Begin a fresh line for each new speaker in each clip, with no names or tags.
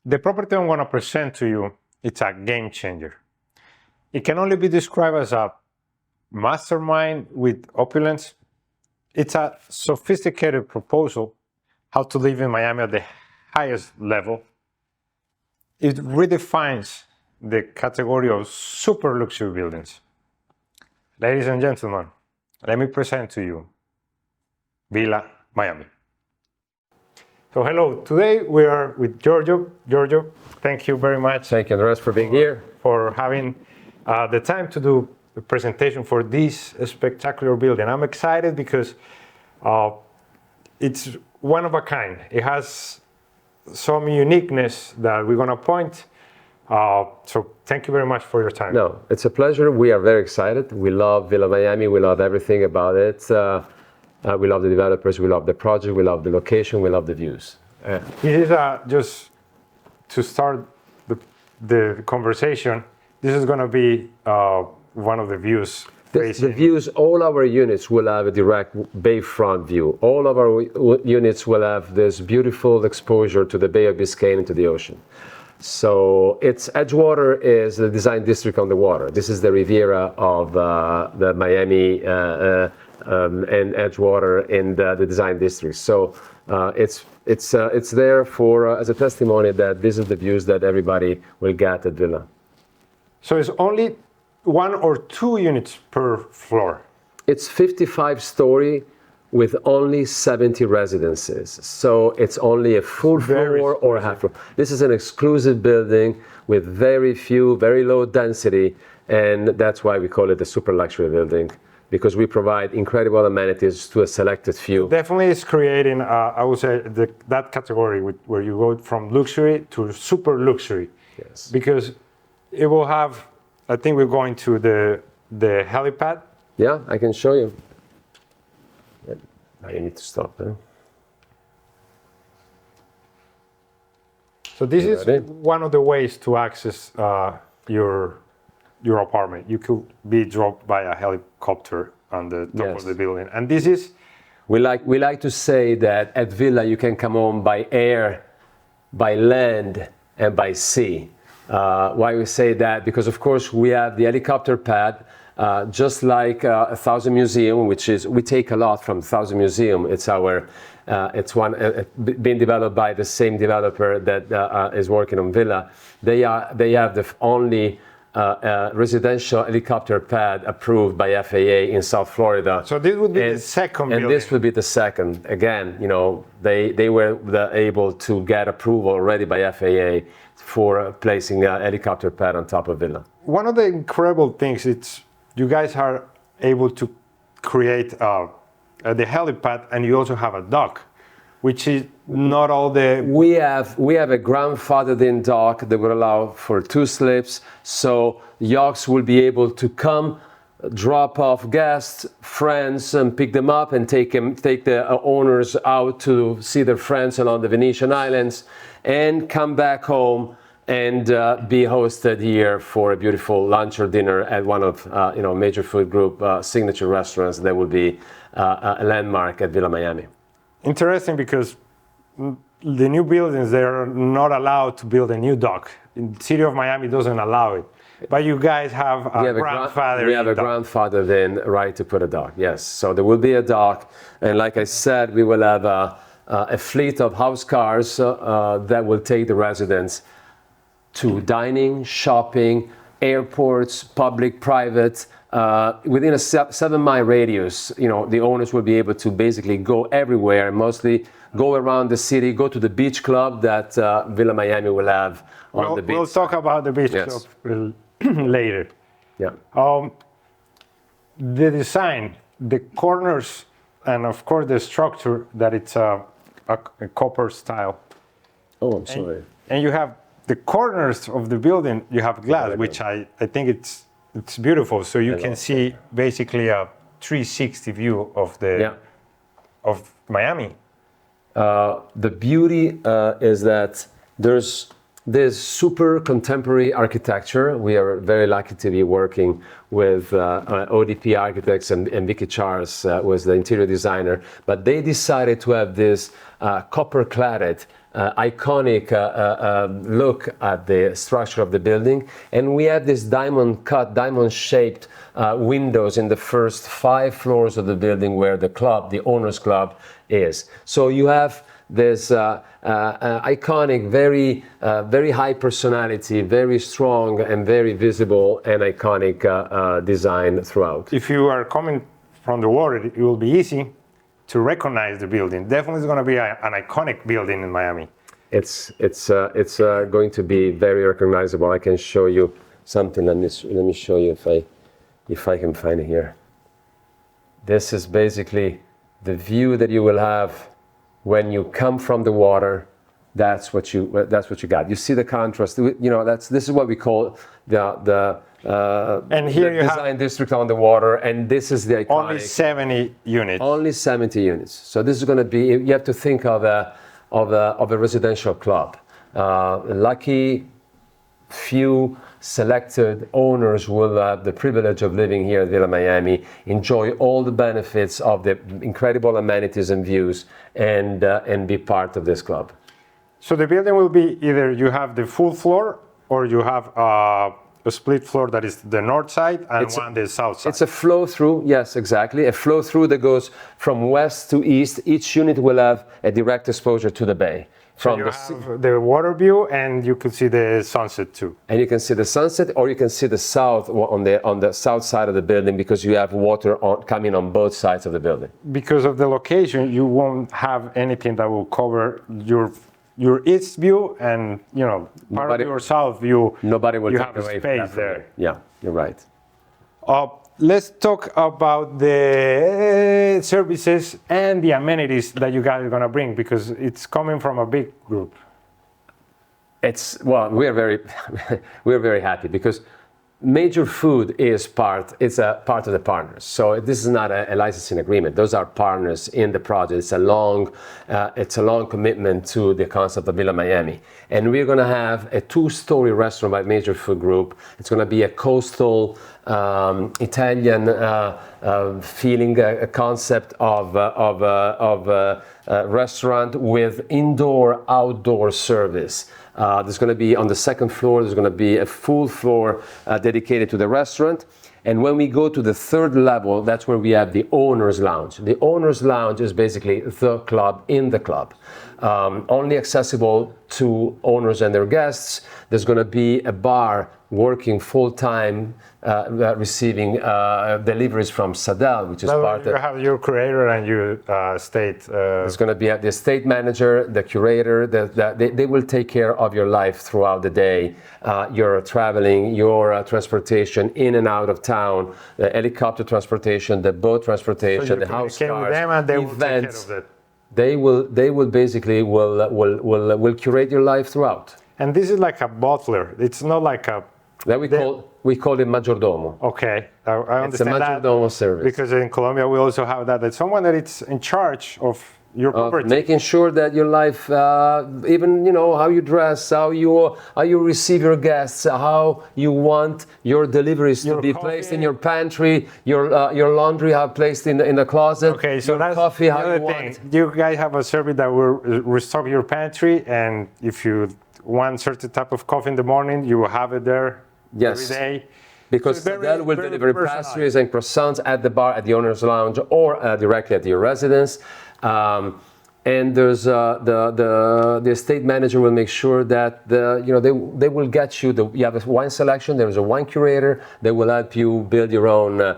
The property I'm going to present to you, it's a game changer. It can only be described as a mastermind with opulence. It's a sophisticated proposal how to live in Miami at the highest level. It redefines the category of super luxury buildings. Ladies and gentlemen, let me present to you Villa Miami. So hello, today we are with Giorgio. Giorgio, thank you very much.
Thank you, Andres, for being here.
For having the time to do the presentation for this spectacular building. I'm excited because it's one of a kind. It has some uniqueness that we're going to point. So thank you very much for your time.
No, it's a pleasure. We are very excited. We love Villa Miami. We love everything about it. We love the developers. We love the project. We love the location. We love the views.
This is just to start the conversation. This is going to be one of the views.
The views, all our units will have a direct bayfront view. All of our units will have this beautiful exposure to the Bay of Biscay and to the ocean. So it's Edgewater is the design district on the water. This is the Riviera of the Miami and Edgewater in the design district. So it's there for as a testimony that this is the views that everybody will get at Villa.
So it's only 1 or 2 units per floor.
It's 55-story with only 70 residences. So it's only a full floor or a half floor. This is an exclusive building with very low density, and that's why we call it a super luxury building, because we provide incredible amenities to a selected few.
Definitely it's creating, I would say, that category where you go from luxury to super luxury.
Yes.
Because it will have, I think we're going to the helipad.
Yeah, I can show you. Now you need to stop there.
So this is one of the ways to access your apartment. You could be dropped by a helicopter on the top of the building. And this is...
We like to say that at Villa you can come home by air, by land, and by sea. Why we say that? Because of course we have the helicopter pad, just like 1000 Museum, which is, we take a lot from 1000 Museum. It's our, it's one being developed by the same developer that is working on Villa. They have the only residential helicopter pad approved by FAA in South Florida.
So this would be the second building.
And this would be the second. Again, you know, they were able to get approval already by FAA for placing a helicopter pad on top of Villa.
One of the incredible things, it's you guys are able to create the helipad, and you also have a dock, which is not all the...
We have a grandfathered-in dock that will allow for 2 slips, so yachts will be able to come, drop off guests, friends, and pick them up and take the owners out to see their friends along the Venetian islands, and come back home and be hosted here for a beautiful lunch or dinner at one of major food group signature restaurants that will be a landmark at Villa Miami.
Interesting, because the new buildings, they are not allowed to build a new dock. The city of Miami doesn't allow it. But you guys have a grandfather.
We have a grandfather-in right to put a dock, yes. So there will be a dock, and like I said, we will have a fleet of house cars that will take the residents to dining, shopping, airports, public, private. Within a 7-mile radius, you know, the owners will be able to basically go everywhere, and mostly go around the city, go to the beach club that Villa Miami will have on the beach.
We'll talk about the beach club later.
Yeah.
The design, the corners, and of course the structure, that it's a copper style.
Oh, I'm sorry.
And you have the corners of the building, you have glass, which I think it's beautiful. So you can see basically a 360 view of of Miami.
The beauty is that there's this super contemporary architecture. We are very lucky to be working with ODP Architects, and Vicky Charles was the interior designer. But they decided to have this copper-cladded iconic look at the structure of the building. And we have this diamond-shaped windows in the first 5 floors of the building where the club, the owner's club, is. So you have this iconic, very high personality, very strong and very visible and iconic design throughout.
If you are coming from the water, it will be easy to recognize the building. Definitely, it's going to be an iconic building in Miami.
It's going to be very recognizable. I can show you something. Let me show you if I can find it here. This is basically the view that you will have when you come from the water. That's what you got. You see the contrast. You know, this is what we call the
and here you
design
have
district on the water, and this is the iconic.
only 70 units.
Only 70 units. So this is going to be. You have to think of a residential club. Lucky few selected owners will have the privilege of living here at Villa Miami, enjoy all the benefits of the incredible amenities and views, and be part of this club.
So the building will be either you have the full floor or you have a split floor that is the north side and one the south side.
It's a flow through, yes, exactly. A flow through that goes from west to east. Each unit will have a direct exposure to the bay.
From so you have the water view, and you can see the sunset too.
And you can see the sunset, or you can see the south on the south side of the building, because you have water coming on both sides of the building.
Because of the location, you won't have anything that will cover your east view, and part of your south view.
Nobody will
you
take
have
away
space there.
Yeah, you're right.
Let's talk about the services and the amenities that you guys are going to bring, because it's coming from a big group.
We're very happy because Major Food is a part of the partners. So this is not a licensing agreement. Those are partners in the project. It's a long commitment to the concept of Villa Miami. And we're going to have a 2-story restaurant by Major Food Group. It's going to be a coastal Italian feeling, a concept of restaurant with indoor-outdoor service. There's going to be on the 2nd floor, there's going to be a full floor dedicated to the restaurant. And when we go to the 3rd level, that's where we have the owner's lounge. The owner's lounge is basically the club in the club. Only accessible to owners and their guests. There's going to be a bar working full-time, receiving deliveries from Sadel, which is part of...
You have your curator and your estate.
There's going to be the estate manager, the curator. They will take care of your life throughout the day. Your traveling, your transportation in and out of town, the helicopter transportation, the boat transportation,
so
the house cars,
with them and they
events.
Will take care of that.
They will basically will curate your life throughout.
And this is like a butler. It's not like a...
That we call it majordomo.
Okay, I understand
it's a majordomo service.
Because in Colombia we also have that. It's someone that it's in charge of your property.
Making sure that your life, even how you dress, how you receive your guests, how you want your deliveries to be placed in your pantry, your laundry how placed in the closet.
Okay, so that's
coffee how you
thing.
want.
You guys have a service that will restock your pantry, and if you want certain type of coffee in the morning, you will have it there every day.
Because Sadel will deliver pastries and croissants at the bar, at the owner's lounge, or directly at your residence. And there's the estate manager will make sure that they will get you you have a wine selection. There is a wine curator. They will help you build your own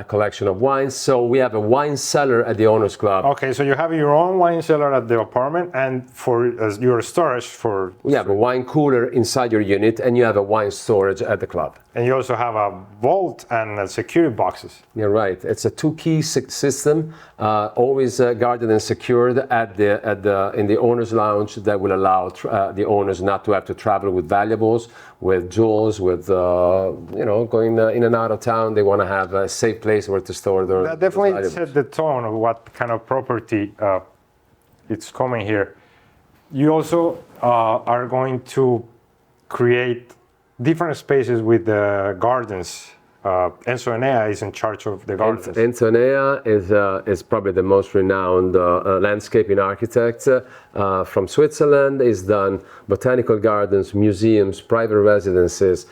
collection of wines. So we have a wine cellar at the owners club.
Okay, so you have your own wine cellar at the apartment, and for your storage for...
We have a wine cooler inside your unit, and you have a wine storage at the club.
And you also have a vault and security boxes.
You're right. It's a 2-key system, always guarded and secured in the owner's lounge, that will allow the owners not to have to travel with valuables, with jewels, with going in and out of town. They want to have a safe place where to store their
That definitely
valuables.
set the tone of what kind of property it's coming here. You also are going to create different spaces with the gardens Enzo Enea is in charge of the gardens.
Enzo Enea is probably the most renowned landscaping architect from Switzerland. He's done botanical gardens, museums, private residences,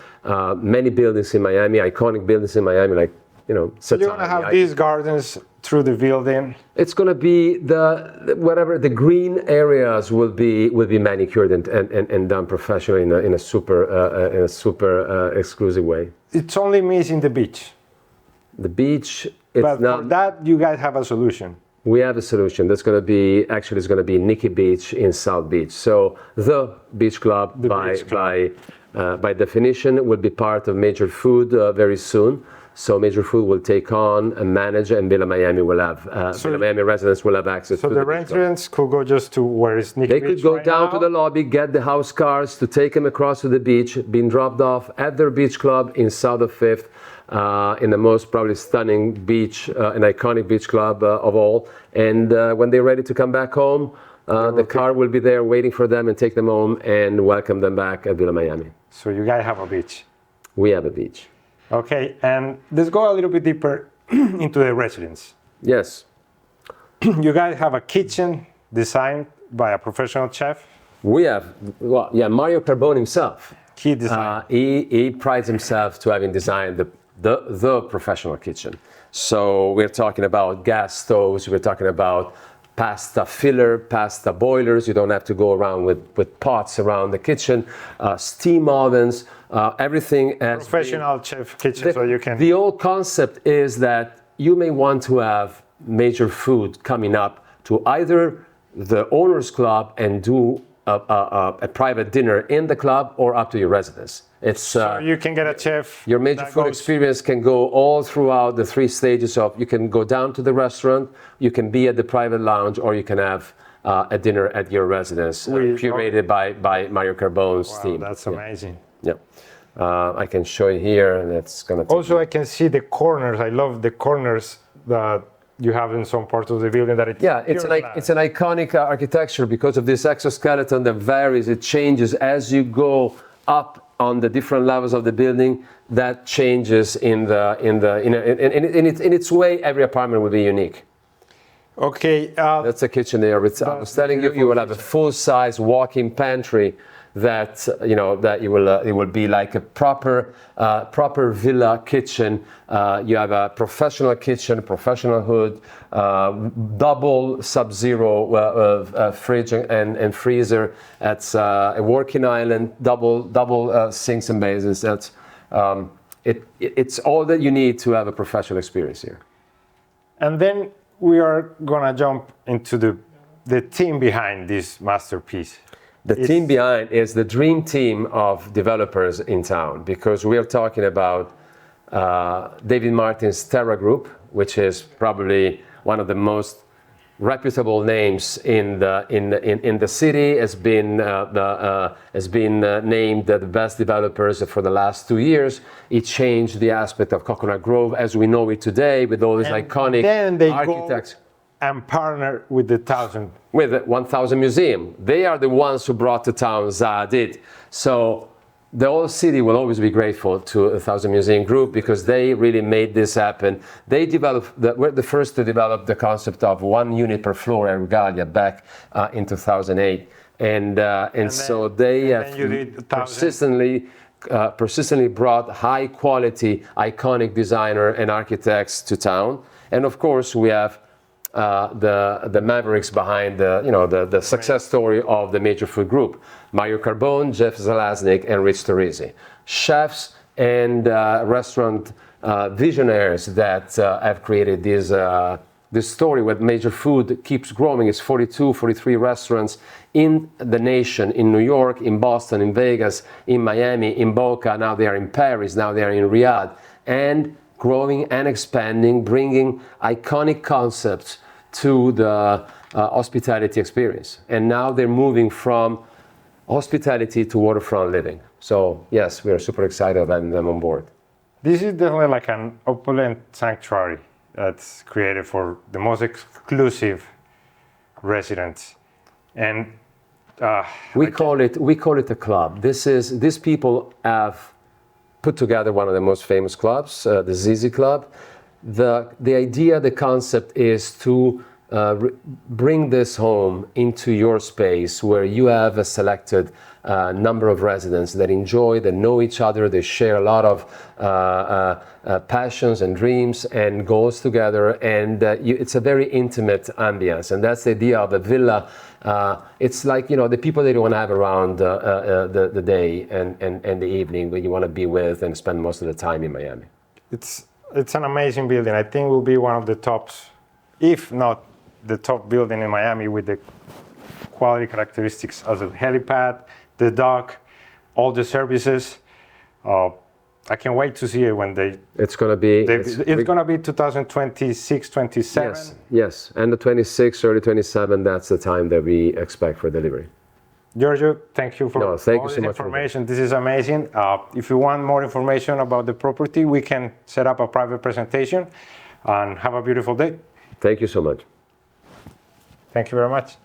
many buildings in Miami, iconic buildings in Miami, like, you know,
So you're going to have these gardens through the building.
It's going to be the green areas will be manicured and done professionally in a super exclusive way.
It's only missing the beach.
The beach, it's
But
not.
for that, you guys have a solution.
We have a solution. That's going to be actually it's going to be Nikki Beach in South Beach. So the beach club by definition will be part of Major Food very soon. So Major Food will take on and manage, and Villa Miami will have Villa Miami residents will have access.
So
to
the residents could go just to where is Nikki
They
Beach
could go
right
down
now?
to the lobby, get the house cars to take them across to the beach, being dropped off at their beach club in South of Fifth, in the most probably stunning beach, an iconic beach club of all. And when they're ready to come back home, the car will be there waiting for them and take them home and welcome them back at Villa Miami.
So you guys have a beach.
We have a beach.
Okay, and let's go a little bit deeper into the residence.
Yes.
You guys have a kitchen designed by a professional chef.
We have, well, yeah, Mario Carbone himself.
He designed.
He prides himself to having designed the professional kitchen. So we're talking about gas stoves, we're talking about pasta filler, pasta boilers. You don't have to go around with pots around the kitchen, steam ovens, everything.
Professional chef kitchen, so you can.
The whole concept is that you may want to have Major Food coming up to either the owners club and do a private dinner in the club, or up to your residence. It's
So you can get a chef.
your Major
that
Food
goes-
experience can go all throughout the 3 stages of, you can go down to the restaurant, you can be at the private lounge, or you can have a dinner at your residence, curated by Mario Carbone's
Wow,
team.
that's amazing.
Yeah. I can show you here, and it's gonna take
Also, I can see the corners. I love the corners that you have in some parts of the building. That it's
it's an iconic architecture because of this exoskeleton that varies. It changes as you go up on the different levels of the building. That changes in its way. Every apartment will be unique.
Okay.
That's a kitchen there. I was telling you, you will have a full-size walk-in pantry that it will be like a proper villa kitchen. You have a professional kitchen, professional hood, double sub-zero fridge and freezer. That's a working island, double sinks and basins. That's it's all that you need to have a professional experience here.
And then we are gonna jump into the team behind this masterpiece.
The team behind is the dream team of developers in town, because we are talking about David Martin's Terra Group, which is probably one of the most reputable names in the city. Has been named the best developers for the last 2 years. It changed the aspect of Coconut Grove as we know it today, with all these iconic
then they
architects.
And partner with the 1000.
With the 1000 Museum. They are the ones who brought to town Zaha Hadid. So the whole city will always be grateful to the 1000 Museum Group, because they really made this happen. They were the first to develop the concept of 1 unit per floor at Regalia back in 2008. And so they have persistently brought high quality, iconic designer and architects to town. And of course we have the mavericks behind the success story of the Major Food Group: Mario Carbone, Jeff Zalaznik, and Rich Teresi, chefs and restaurant visionaries that have created this story where Major Food keeps growing. It's 42, 43 restaurants in the nation, in New York, in Boston, in Vegas, in Miami, in Boca. Now they are in Paris, now they are in Riyadh, and growing and expanding, bringing iconic concepts to the hospitality experience. And now they're moving from hospitality to waterfront living. So yes, we are super excited about having them on board.
This is definitely like an opulent sanctuary that's created for the most exclusive residents. And
we call it a club. These people have put together one of the most famous clubs, the ZZ Club. The idea, the concept is to bring this home into your space where you have a selected number of residents that enjoy, that know each other, they share a lot of passions and dreams and goals together, and it's a very intimate ambience, and that's the idea of a villa. It's like, you know, the people that you want to have around the day and the evening that you want to be with and spend most of the time in Miami.
It's an amazing building. I think it will be one of the tops, if not the top building in Miami, with the quality characteristics as a helipad, the dock, all the services. I can't wait to see it when
It's going to be.
It's going to be 2026, 27.
Yes. End of 26, early 27. That's the time that we expect for delivery.
Giorgio, thank you for all
so
this information. This is amazing. If you want more information about the property, we can set up a private presentation, and have a beautiful day.
Thank you so much.
Thank you very much.